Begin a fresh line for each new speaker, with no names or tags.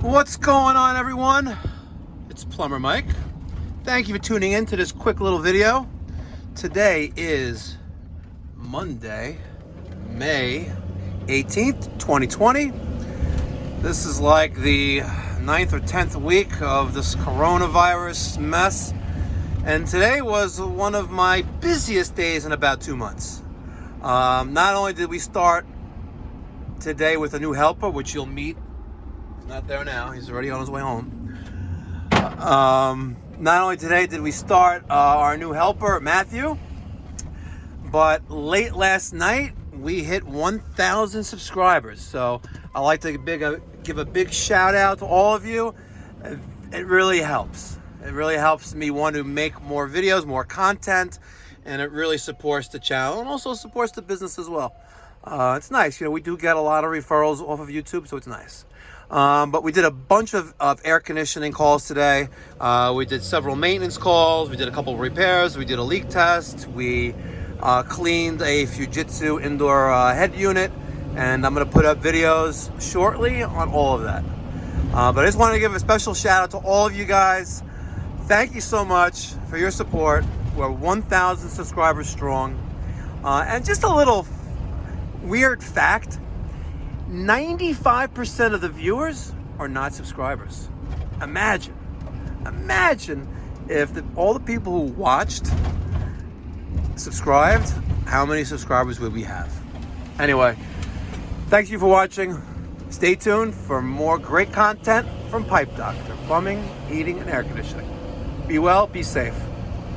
What's going on, everyone? It's Plumber Mike. Thank you for tuning in to this quick little video. Today is Monday, May 18th, 2020. This is like the 9th or 10th week of this coronavirus mess. And today was one of my busiest days in about 2 months. Not only did we start today with a new helper, which you'll meet. He's not there now. He's already on his way home. Not only today did we start our new helper, Matthew, but late last night we hit 1,000 subscribers. So I'd like to give a big shout out to all of you. It really helps. It really helps me want to make more videos, more content, and it really supports the channel and also supports the business as well. It's nice. You know, we do get a lot of referrals off of YouTube, so it's nice. But we did a bunch of air conditioning calls today. We did several maintenance calls. We did a couple of repairs. We did a leak test. We cleaned a Fujitsu indoor head unit, and I'm going to put up videos shortly on all of that. But I just wanted to give a special shout out to all of you guys. Thank you so much for your support. We're 1,000 subscribers strong. And just a little weird fact, 95% of the viewers are not subscribers. Imagine if all the people who watched subscribed, how many subscribers would we have? Anyway, thank you for watching. Stay tuned for more great content from Pipe Doctor, plumbing, heating, and air conditioning. Be well, be safe.